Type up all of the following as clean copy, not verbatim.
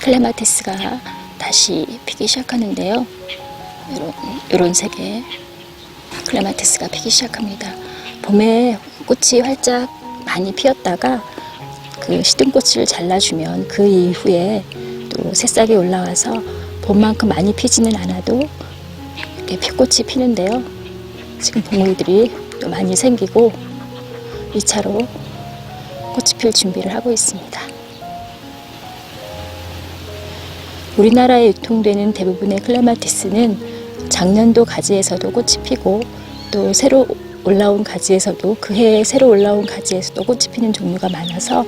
클레마티스가 다시 피기 시작하는데요. 이런 색의 클레마티스가 피기 시작합니다. 봄에 꽃이 활짝 많이 피었다가 그 시든꽃을 잘라주면 그 이후에 또 새싹이 올라와서 봄만큼 많이 피지는 않아도 이렇게 피꽃이 피는데요. 지금 봉우리들이 또 많이 생기고 2차로 꽃이 필 준비를 하고 있습니다. 우리나라에 유통되는 대부분의 클레마티스는 작년도 가지에서도 꽃이 피고 또 새로 올라온 가지에서도 그 해에 새로 올라온 가지에서도 꽃이 피는 종류가 많아서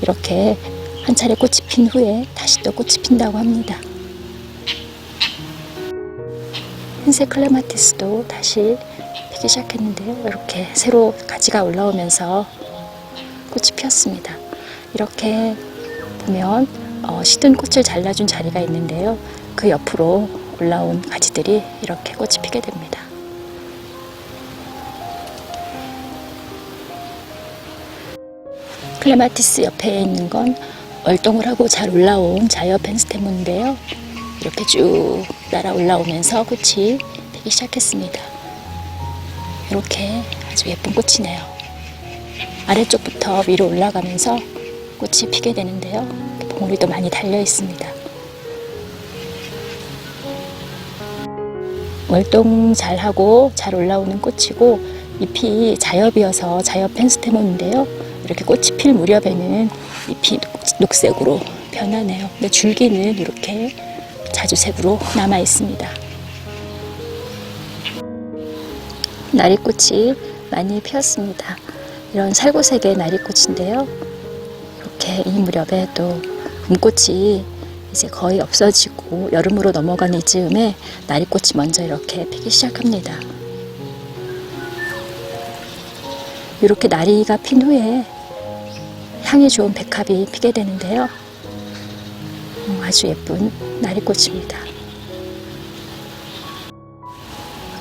이렇게 한 차례 꽃이 핀 후에 다시 또 꽃이 핀다고 합니다. 흰색 클레마티스도 다시 피기 시작했는데요. 이렇게 새로 가지가 올라오면서 꽃이 피었습니다. 이렇게 보면 시든 꽃을 잘라준 자리가 있는데요. 그 옆으로 올라온 가지들이 이렇게 꽃이 피게 됩니다. 클레마티스 옆에 있는 건 월동을 하고 잘 올라온 자이어 펜스테몬인데요. 이렇게 쭉 날아 올라오면서 꽃이 피기 시작했습니다. 이렇게 아주 예쁜 꽃이네요. 아래쪽부터 위로 올라가면서 꽃이 피게 되는데요. 봉우리도 많이 달려 있습니다. 월동 잘하고 잘 올라오는 꽃이고 잎이 자엽이어서 자엽 펜스테몬인데요. 이렇게 꽃이 필 무렵에는 잎이 녹색으로 변하네요. 근데 줄기는 이렇게 자주색으로 남아 있습니다. 나리꽃이 많이 피었습니다. 이런 살구색의 나리꽃인데요. 이렇게 이 무렵에 또 봄꽃이 이제 거의 없어지고 여름으로 넘어가는 이즈음에 나리꽃이 먼저 이렇게 피기 시작합니다. 이렇게 나리가 핀 후에 향이 좋은 백합이 피게 되는데요. 아주 예쁜 나리꽃입니다.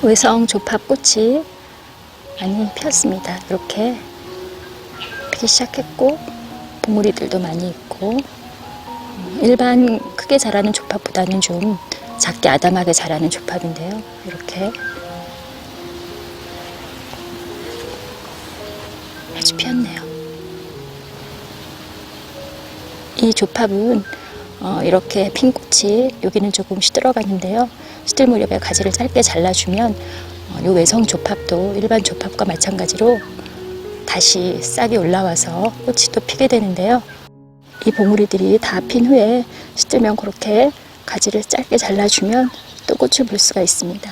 외성 조팝꽃이 많이 피었습니다. 이렇게 피기 시작했고 봉우리들도 많이 있고 일반 크게 자라는 조팝보다는 좀 작게 아담하게 자라는 조팝인데요. 이렇게 아주 피었네요. 이 조팝은 이렇게 핀 꽃이 여기는 조금 시들어가는데요. 시들 무렵에 가지를 짧게 잘라주면 이 외성 조팝도 일반 조팝과 마찬가지로 다시 싹이 올라와서 꽃이 또 피게 되는데요. 이 봉우리들이 다 핀 후에 시들면 그렇게 가지를 짧게 잘라주면 또 꽃을 볼 수가 있습니다.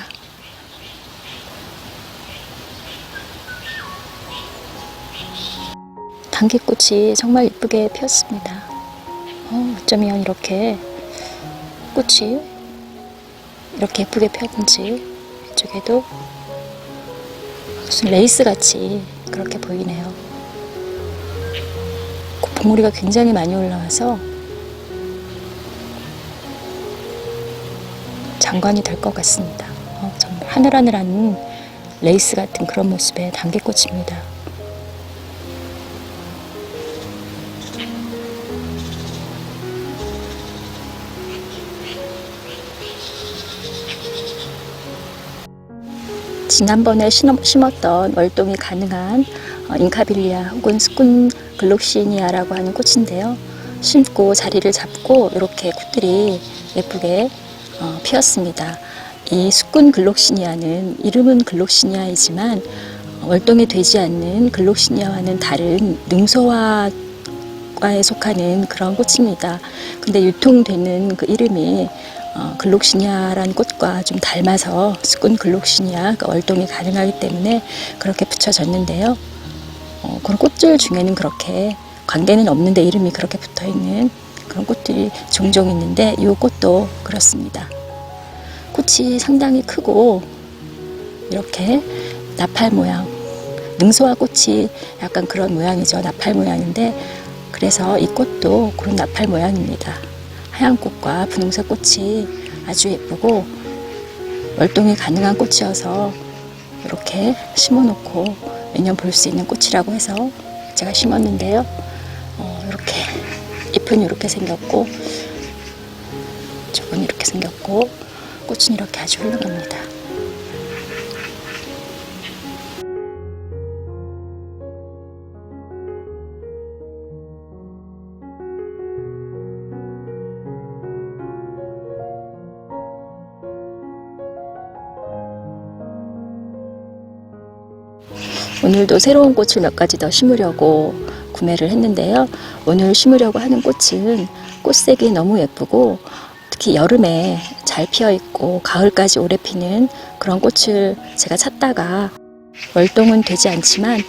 당귀꽃이 정말 예쁘게 피었습니다. 어쩌면 이렇게 꽃이 이렇게 예쁘게 피었는지 이쪽에도 무슨 레이스 같이 그렇게 보이네요. 봉우리가 굉장히 많이 올라와서 장관이 될 것 같습니다. 정말 하늘하늘한 레이스 같은 그런 모습의 당귀꽃입니다. 지난번에 심었던 월동이 가능한 잉카빌리아 혹은 스군 글록시니아라고 하는 꽃인데요. 심고 자리를 잡고 이렇게 꽃들이 예쁘게 피었습니다. 이 스군 글록시니아는 이름은 글록시니아이지만 월동이 되지 않는 글록시니아와는 다른 능소화과에 속하는 그런 꽃입니다. 근데 유통되는 그 이름이 글록시니아라는 꽃과 좀 닮아서 스군 글록시니아 월동이 가능하기 때문에 그렇게 붙여졌는데요. 그런 꽃들 중에는 그렇게 관계는 없는데 이름이 그렇게 붙어있는 그런 꽃들이 종종 있는데 이 꽃도 그렇습니다. 꽃이 상당히 크고 이렇게 나팔 모양, 능소화 꽃이 약간 그런 모양이죠. 나팔 모양인데 그래서 이 꽃도 그런 나팔 모양입니다. 하얀 꽃과 분홍색 꽃이 아주 예쁘고 월동이 가능한 꽃이어서 이렇게 심어놓고 매년 볼 수 있는 꽃이라고 해서 제가 심었는데요. 이렇게 잎은 이렇게 생겼고 이렇게 생겼고 꽃은 이렇게 아주 훌륭합니다. 오늘도 새로운 꽃을 몇 가지 더 심으려고 구매를 했는데요. 오늘 심으려고 하는 꽃은 꽃색이 너무 예쁘고 특히 여름에 잘 피어 있고 가을까지 오래 피는 그런 꽃을 제가 찾다가 월동은 되지 않지만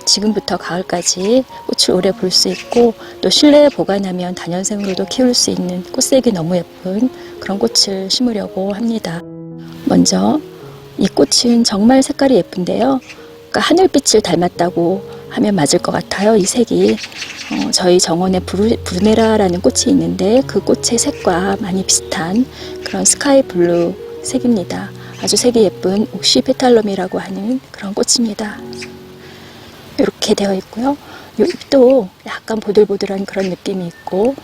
지금부터 가을까지 꽃을 오래 볼 수 있고 또 실내에 보관하면 다년생으로도 키울 수 있는 꽃색이 너무 예쁜 그런 꽃을 심으려고 합니다. 먼저 이 꽃은 정말 색깔이 예쁜데요. 그러니까 하늘빛을 닮았다고 하면 맞을 것 같아요. 이 색이 저희 정원에 브루네라라는 꽃이 있는데 그 꽃의 색과 많이 비슷한 그런 스카이 블루 색입니다. 아주 색이 예쁜 옥시페탈럼이라고 하는 그런 꽃입니다. 이렇게 되어 있고요. 이 잎도 약간 보들보들한 그런 느낌이 있고,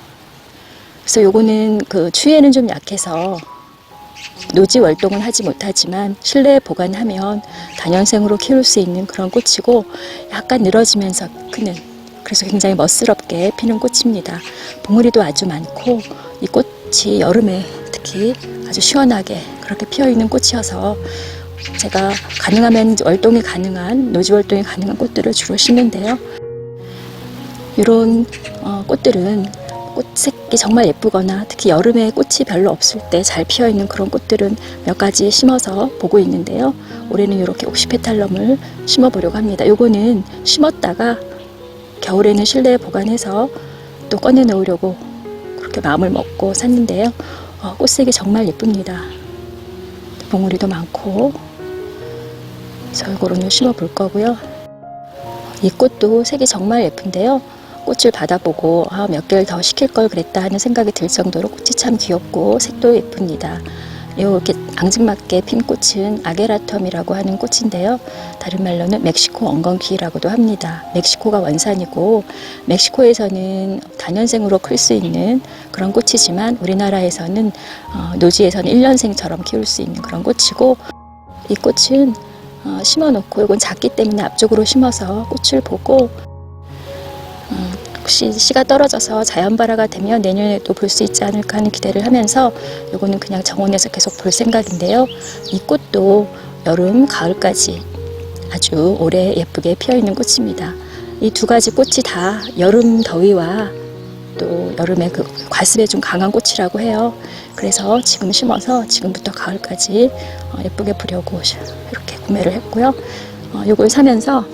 그래서 요거는 그 추위에는 좀 약해서 노지 월동은 하지 못하지만 실내에 보관하면 다년생으로 키울 수 있는 그런 꽃이고 약간 늘어지면서 크는, 그래서 굉장히 멋스럽게 피는 꽃입니다. 봉우리도 아주 많고 이 꽃이 여름에 특히 아주 시원하게 그렇게 피어 있는 꽃이어서 제가 가능하면 월동이 가능한, 노지 월동이 가능한 꽃들을 주로 심는데요. 이런 꽃들은 꽃색이 정말 예쁘거나 특히 여름에 꽃이 별로 없을 때 잘 피어 있는 그런 꽃들은 몇 가지 심어서 보고 있는데요. 올해는 이렇게 옥시페탈럼을 심어 보려고 합니다. 요거는 심었다가 겨울에는 실내에 보관해서 또 꺼내 놓으려고 그렇게 마음을 먹고 샀는데요. 꽃색이 정말 예쁩니다. 봉우리도 많고, 그래서 요거는 심어 볼 거고요. 이 꽃도 색이 정말 예쁜데요. 꽃을 받아보고 몇 개를 더 시킬 걸 그랬다 하는 생각이 들 정도로 꽃이 참 귀엽고 색도 예쁩니다. 이렇게 앙증맞게 핀 꽃은 아게라텀이라고 하는 꽃인데요. 다른 말로는 멕시코 엉겅퀴라고도 합니다. 멕시코가 원산이고 멕시코에서는 다년생으로 클 수 있는 그런 꽃이지만 우리나라에서는 노지에서는 1년생처럼 키울 수 있는 그런 꽃이고, 이 꽃은 심어놓고 이건 작기 때문에 앞쪽으로 심어서 꽃을 보고 혹시 씨가 떨어져서 자연발화가 되면 내년에도 볼 수 있지 않을까 하는 기대를 하면서 이거는 그냥 정원에서 계속 볼 생각인데요. 이 꽃도 여름, 가을까지 아주 오래 예쁘게 피어있는 꽃입니다. 이 두 가지 꽃이 다 여름 더위와 또 여름에 그 과습에 좀 강한 꽃이라고 해요. 그래서 지금 심어서 지금부터 가을까지 예쁘게 보려고 이렇게 구매를 했고요. 이걸 사면서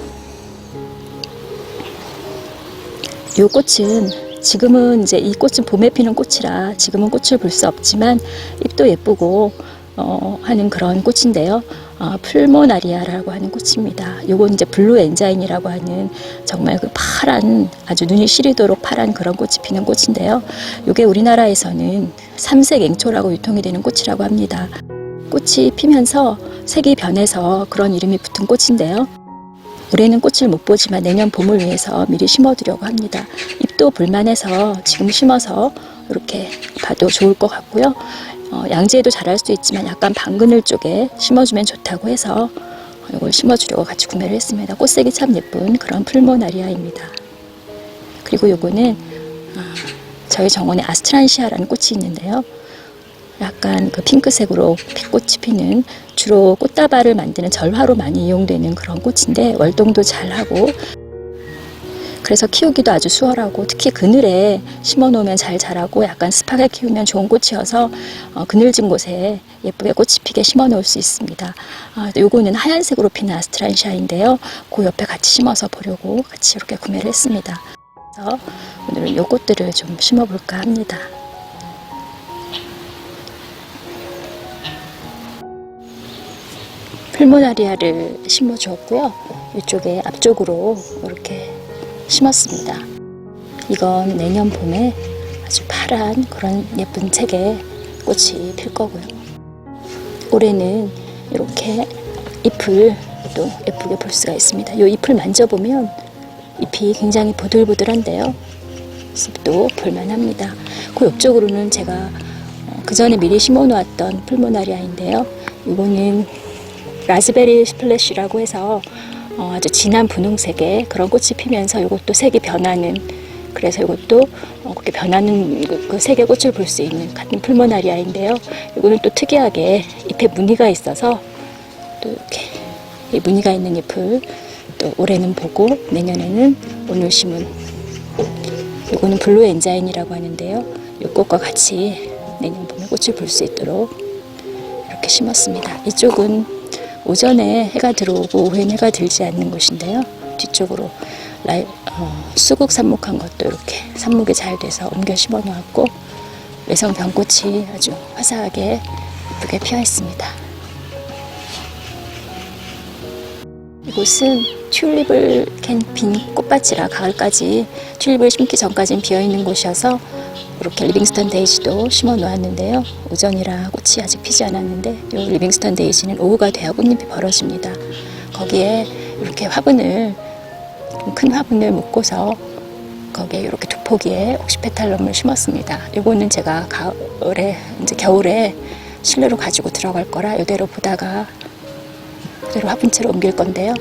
이 꽃은 지금은 이제 이 꽃은 봄에 피는 꽃이라 지금은 꽃을 볼 수 없지만 잎도 예쁘고 하는 그런 꽃인데요. 풀모나리아라고 하는 꽃입니다. 요건 이제 블루 엔자인이라고 하는 정말 그 파란, 아주 눈이 시리도록 파란 그런 꽃이 피는 꽃인데요. 요게 우리나라에서는 삼색 앵초라고 유통이 되는 꽃이라고 합니다. 꽃이 피면서 색이 변해서 그런 이름이 붙은 꽃인데요. 올해는 꽃을 못 보지만 내년 봄을 위해서 미리 심어두려고 합니다. 잎도 볼만해서 지금 심어서 이렇게 봐도 좋을 것 같고요. 양지에도 자랄 수 있지만 약간 방그늘 쪽에 심어주면 좋다고 해서 이걸 심어주려고 같이 구매를 했습니다. 꽃색이 참 예쁜 그런 풀모나리아입니다. 그리고 요거는 저희 정원에 아스트란시아라는 꽃이 있는데요. 약간 그 핑크색으로 꽃이 피는, 주로 꽃다발을 만드는 절화로 많이 이용되는 그런 꽃인데 월동도 잘하고 그래서 키우기도 아주 수월하고 특히 그늘에 심어 놓으면 잘 자라고 약간 습하게 키우면 좋은 꽃이어서 그늘진 곳에 예쁘게 꽃이 피게 심어 놓을 수 있습니다. 요거는 하얀색으로 피는 아스트란시아인데요. 그 옆에 같이 심어서 보려고 같이 이렇게 구매를 했습니다. 그래서 오늘은 요 꽃들을 좀 심어 볼까 합니다. 풀모나리아를 심어 주었고요. 이쪽에 앞쪽으로 이렇게 심었습니다. 이건 내년 봄에 아주 파란 그런 예쁜 색의 꽃이 필 거고요. 올해는 이렇게 잎을 또 예쁘게 볼 수가 있습니다. 이 잎을 만져보면 잎이 굉장히 보들보들한데요. 또 볼만합니다. 그 옆쪽으로는 제가 그 전에 미리 심어놓았던 풀모나리아인데요. 이거는 라즈베리 스플래시라고 해서 아주 진한 분홍색의 그런 꽃이 피면서 이것도 색이 변하는, 그래서 이것도 그렇게 변하는 그 색의 꽃을 볼 수 있는 같은 풀모나리아인데요. 이거는 또 특이하게 잎에 무늬가 있어서 또 이렇게 이 무늬가 있는 잎을 또 올해는 보고 내년에는 오늘 심은, 이거는 블루 엔자인이라고 하는데요. 이 꽃과 같이 내년 봄에 꽃을 볼 수 있도록 이렇게 심었습니다. 이쪽은 오전에 해가 들어오고 오후엔 해가 들지 않는 곳인데요. 뒤쪽으로 수국 삽목한 것도 이렇게 삽목이 잘 돼서 옮겨 심어 놓았고, 외성 병꽃이 아주 화사하게 예쁘게 피어 있습니다. 이곳은 튤립을 캔 빈 꽃밭이라 가을까지 튤립을 심기 전까지는 비어 있는 곳이어서 이렇게 리빙스턴 데이지도 심어 놓았는데요. 오전이라 꽃이 아직 피지 않았는데 이 리빙스턴 데이지는 오후가 돼야 꽃잎이 벌어집니다. 거기에 이렇게 화분을, 큰 화분을 묶어서 거기에 이렇게 두 포기의 옥시페탈럼을 심었습니다. 이거는 제가 가을에, 이제 겨울에 실내로 가지고 들어갈 거라 이대로 보다가 이대로 화분채로 옮길 건데요.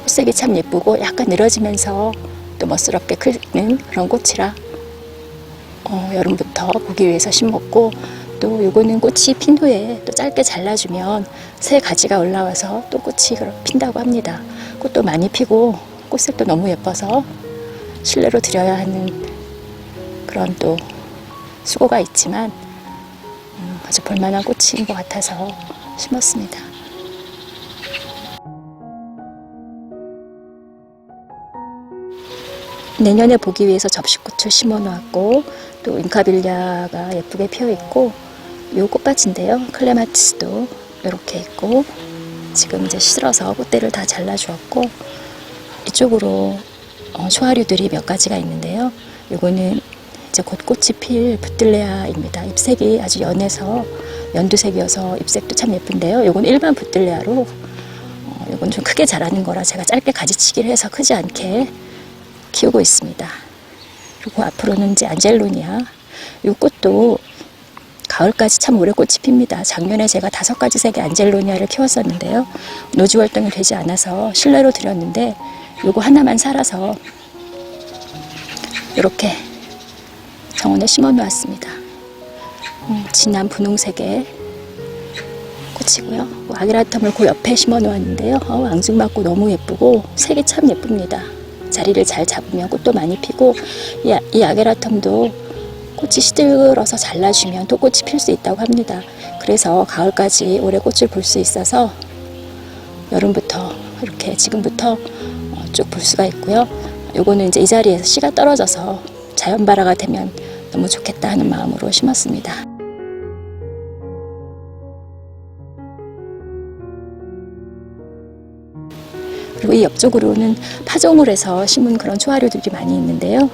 꽃색이 참 예쁘고 약간 늘어지면서 또 멋스럽게 크는 그런 꽃이라 여름부터 보기 위해서 심었고, 또 요거는 꽃이 핀 후에 또 짧게 잘라주면 새 가지가 올라와서 또 꽃이 핀다고 합니다. 꽃도 많이 피고 꽃색도 너무 예뻐서 실내로 들여야 하는 그런 또 수고가 있지만 아주 볼만한 꽃인 것 같아서 심었습니다. 내년에 보기 위해서 접시꽃을 심어 놓았고, 또 윙카빌리아가 예쁘게 피어 있고, 이 꽃밭인데요. 클레마티스도 이렇게 있고, 지금 이제 실어서 꽃대를 다 잘라 주었고, 이쪽으로 초하류들이 몇 가지가 있는데요. 이거는 이제 곧 꽃이 필 붓들레아입니다. 잎색이 아주 연해서 연두색이어서 잎색도 참 예쁜데요. 이건 일반 붓들레아로, 이건 좀 크게 자라는 거라 제가 짧게 가지치기를 해서 크지 않게 키우고 있습니다. 그리고 앞으로는 이제 안젤로니아, 이 꽃도 가을까지 참 오래 꽃이 핍니다. 작년에 제가 5가지 색의 안젤로니아를 키웠었는데요. 노지 활동이 되지 않아서 실내로 들였는데 요거 하나만 살아서 이렇게 정원에 심어 놓았습니다. 진한 분홍색의 꽃이고요. 아기라텀을 그 옆에 심어 놓았는데요. 앙증맞고 너무 예쁘고 색이 참 예쁩니다. 자리를 잘 잡으면 꽃도 많이 피고, 이 아게라텀도 꽃이 시들어서 잘라주면 또 꽃이 필 수 있다고 합니다. 그래서 가을까지 올해 꽃을 볼 수 있어서 여름부터 이렇게 지금부터 쭉 볼 수가 있고요. 요거는 이제 이 자리에서 씨가 떨어져서 자연 발화가 되면 너무 좋겠다 하는 마음으로 심었습니다. 그리고 이 옆쪽으로는 파종을 해서 심은 그런 초하류들이 많이 있는데요.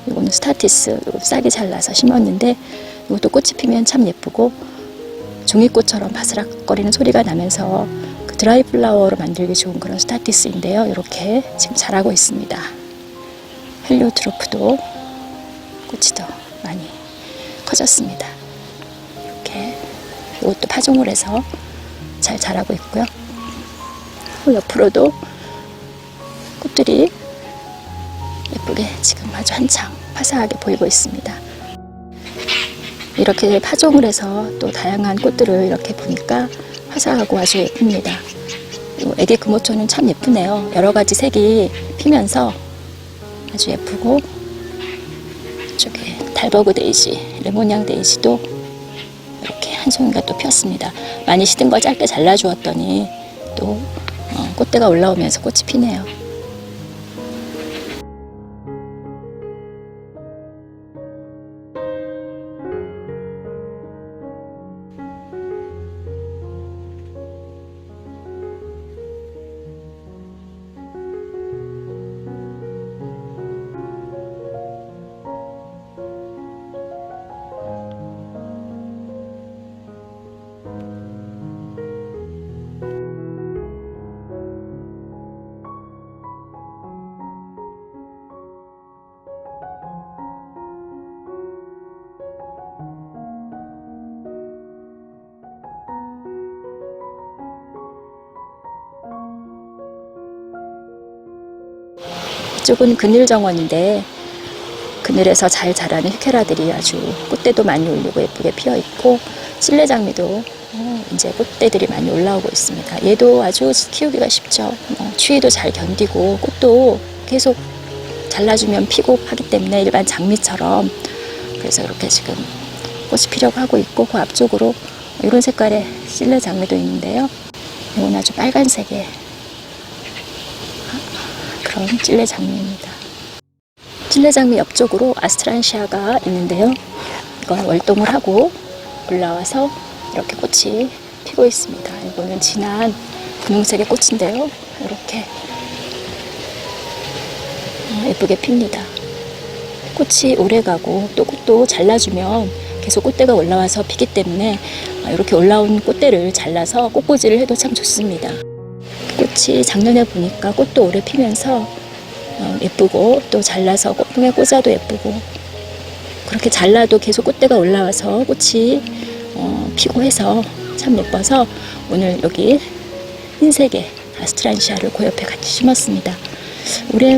이거는 스타티스, 싹이 잘 나서 심었는데 이것도 꽃이 피면 참 예쁘고 종이꽃처럼 바스락거리는 소리가 나면서 그 드라이 플라워로 만들기 좋은 그런 스타티스인데요. 이렇게 지금 자라고 있습니다. 헬리오트로프도 꽃이 더 많이 커졌습니다. 이렇게 이것도 파종을 해서 잘 자라고 있고요. 옆으로도 꽃들이 예쁘게 지금 아주 한창 화사하게 보이고 있습니다. 이렇게 파종을 해서 또 다양한 꽃들을 이렇게 보니까 화사하고 아주 예쁩니다. 애기 금호초는 참 예쁘네요. 여러 가지 색이 피면서 아주 예쁘고, 이쪽에 달버그 데이지, 레모냥 데이지도 이렇게 한 송이가 또 폈습니다. 많이 시든 걸 짧게 잘라주었더니 또 꽃대가 올라오면서 꽃이 피네요. 앞쪽은 그늘 정원인데 그늘에서 잘 자라는 휴케라들이 아주 꽃대도 많이 올리고 예쁘게 피어 있고 찔레장미도 이제 꽃대들이 많이 올라오고 있습니다. 얘도 아주 키우기가 쉽죠. 추위도 잘 견디고 꽃도 계속 잘라주면 피고 하기 때문에 일반 장미처럼 그래서 이렇게 지금 꽃이 피려고 하고 있고 그 앞쪽으로 이런 색깔의 실내 장미도 있는데요. 이건 아주 빨간색의 그런 찔레 장미입니다. 찔레 장미 옆쪽으로 아스트란시아가 있는데요. 이건 월동을 하고 올라와서 이렇게 꽃이 피고 있습니다. 이거는 진한 분홍색의 꽃인데요. 이렇게 예쁘게 핍니다. 꽃이 오래가고 또 꽃도 잘라주면 계속 꽃대가 올라와서 피기 때문에 이렇게 올라온 꽃대를 잘라서 꽃꽂이를 해도 참 좋습니다. 꽃이 작년에 보니까 꽃도 오래 피면서 예쁘고 또 잘라서 꽃봉에 꽂아도 예쁘고 그렇게 잘라도 계속 꽃대가 올라와서 꽃이 피고 해서 참 예뻐서 오늘 여기 흰색의 아스트란시아를 그 옆에 같이 심었습니다. 올해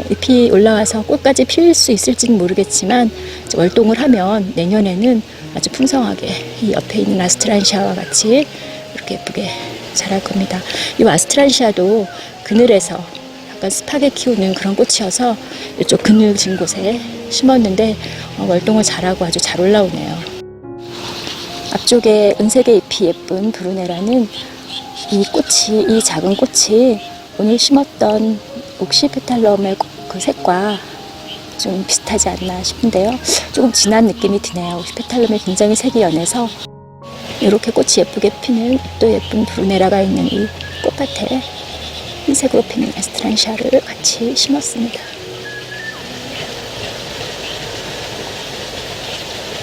잎이 올라와서 꽃까지 필 수 있을지는 모르겠지만 월동을 하면 내년에는 아주 풍성하게 이 옆에 있는 아스트란시아와 같이 이렇게 예쁘게 자랄 겁니다. 이 아스트란시아도 그늘에서 약간 습하게 키우는 그런 꽃이어서 이쪽 그늘진 곳에 심었는데 월동을 잘하고 아주 잘 올라오네요. 앞쪽에 은색의 잎이 예쁜 브루네라는 이 작은 꽃이 오늘 심었던 옥시페탈럼의 그 색과 좀 비슷하지 않나 싶은데요. 조금 진한 느낌이 드네요. 옥시페탈럼이 굉장히 색이 연해서 이렇게 꽃이 예쁘게 피는 또 예쁜 브루네라가 있는 이 꽃밭에 흰색으로 피는 아스트란시아를 같이 심었습니다.